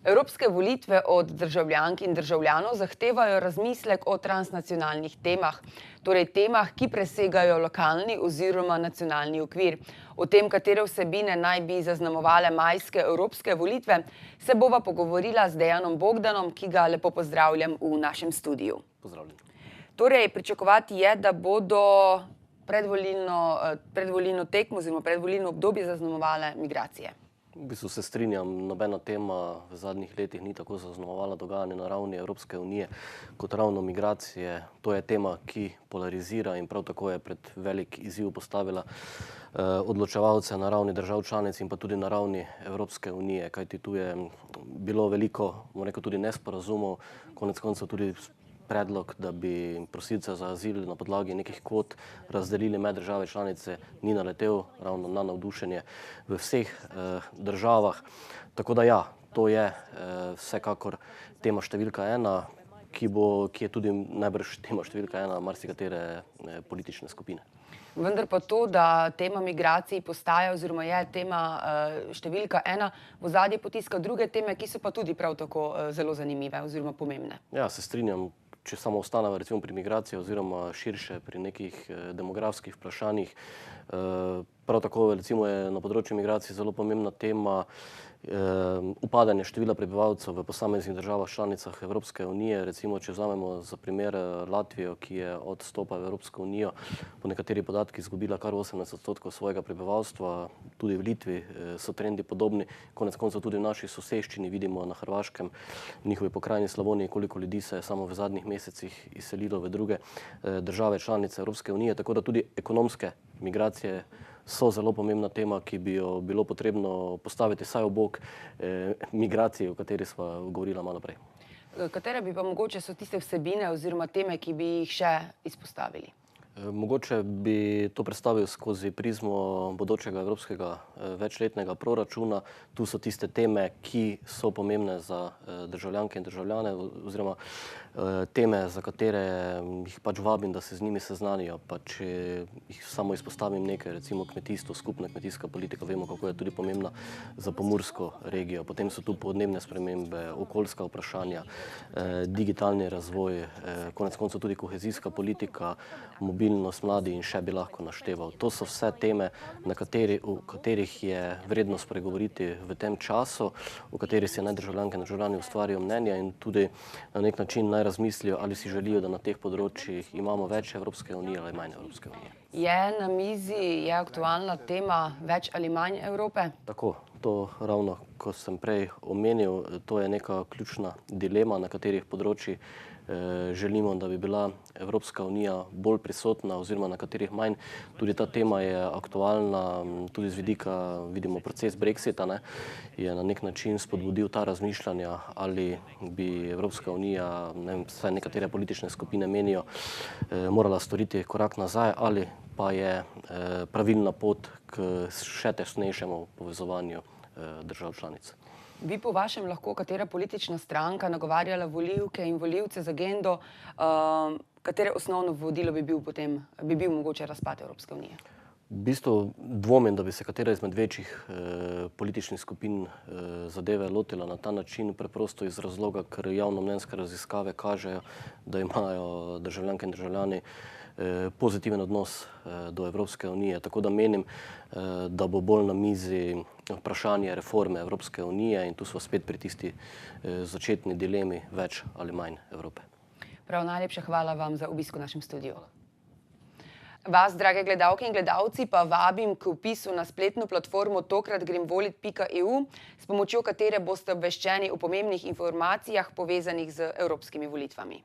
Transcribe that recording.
Evropske volitve od državljank in državljanov zahtevajo razmislek o transnacionalnih temah, torej temah, ki presegajo lokalni oziroma nacionalni okvir. O tem, katere vsebine naj bi zaznamovale majske evropske volitve, se bova pogovorila z Dejanom Bogdanom, ki ga lepo pozdravljam v našem studiu. Pozdravljen. Torej, pričakovati je, da bodo predvolilno tekmo oziroma predvolilno obdobje zaznamovale migracije. V bistvu se strinjam, nobena tema v zadnjih letih ni tako zaznamovala dogajanje na ravni Evropske unije kot ravno migracije. To je tema, ki polarizira in prav tako je pred velik izziv postavila odločevalce na ravni držav članic in pa tudi na ravni Evropske unije, kajti tu je bilo veliko, bomo rekel, tudi nesporazumov, konec koncev tudi predlog, da bi prosilce za azil na podlagi nekih kvot razdelili med države članice, ni naletel ravno na navdušenje v vseh državah. Tako da ja, to je vsekakor tema številka ena, ki je tudi najbrž tema številka ena marsikatere politične skupine. Vendar pa to, da tema migracij postaja oziroma je tema številka ena, v ozadje potiska druge teme, ki so pa tudi prav tako zelo zanimive oziroma pomembne. Ja, se strinjam. Če samo ostaneva recimo pri migraciji oziroma širše pri nekih demografskih vprašanjih. Prav tako recimo je na področju migracij zelo pomembna tema upadanje števila prebivalcev v posameznih državah članicah Evropske unije. Recimo, če vzamemo za primer Latvijo, ki je od vstopa v Evropsko unijo po nekaterih podatkih izgubila kar 18% svojega prebivalstva. Tudi v Litvi so trendi podobni. Konec koncev tudi v naši soseščini vidimo na Hrvaškem, v njihovi pokrajini Slavoniji, koliko ljudi se je samo v zadnjih mesecih izselilo v druge države članice Evropske unije. Tako da tudi ekonomske migracije so zelo pomembna tema, ki bi jo bilo potrebno postaviti vsaj ob bok migracij, o kateri sva govorila malo prej. Katere bi pa mogoče so tiste vsebine oziroma teme, ki bi jih še izpostavili? Mogoče bi to predstavil skozi prizmo bodočega evropskega večletnega proračuna. Tu so tiste teme, ki so pomembne za državljanke in državljane oziroma teme, za katere jih pač vabim, da se z njimi seznanijo. Pa če jih samo izpostavim nekaj, recimo kmetijstvo, skupna kmetijska politika, vemo, kako je tudi pomembna za pomursko regijo. Potem so tu podnebne spremembe, okoljska vprašanja, digitalni razvoj, konec koncev tudi kohezijska politika, mobilnost mladi in še bi lahko našteval. To so vse teme, o katerih je vredno spregovoriti v tem času, o katerih si naj državljanke in državljani ustvarijo mnenja in tudi na nek način naj razmislijo, ali si želijo, da na teh področjih imamo več Evropske unije ali manj Evropske unije. Je na mizi, je aktualna tema več ali manj Evrope? Tako, to ravno, ko sem prej omenil, to je neka ključna dilema, na katerih področjih želimo, da bi bila Evropska unija bolj prisotna oziroma na katerih manj. Tudi ta tema je aktualna, tudi z vidika, vidimo, proces Brexita, je na nek način spodbudil ta razmišljanja, ali bi Evropska unija, vsaj nekatere politične skupine menijo, morala storiti korak nazaj, ali pa je pravilna pot k še tesnejšemu povezovanju držav članic. Bi po vašem lahko katera politična stranka nagovarjala volivke in volivce z agendo, katere osnovno vodilo bi bil mogoče razpad Evropske unije? V bistvu dvomim, da bi se katera izmed večjih političnih skupin zadeve lotila na ta način, preprosto iz razloga, ker javnomnenjske raziskave kažejo, da imajo državljanke in državljani pozitiven odnos do Evropske unije. Tako da menim, da bo bolj na mizi vprašanje reforme Evropske unije in tu smo spet pri tisti začetni dilemi več ali manj Evrope. Prav, najlepša hvala vam za obisk v našem studiu. Vas, drage gledalke in gledalci, pa vabim k vpisu na spletno platformo tokratgremvolit.eu, s pomočjo katere boste obveščeni o pomembnih informacijah povezanih z evropskimi volitvami.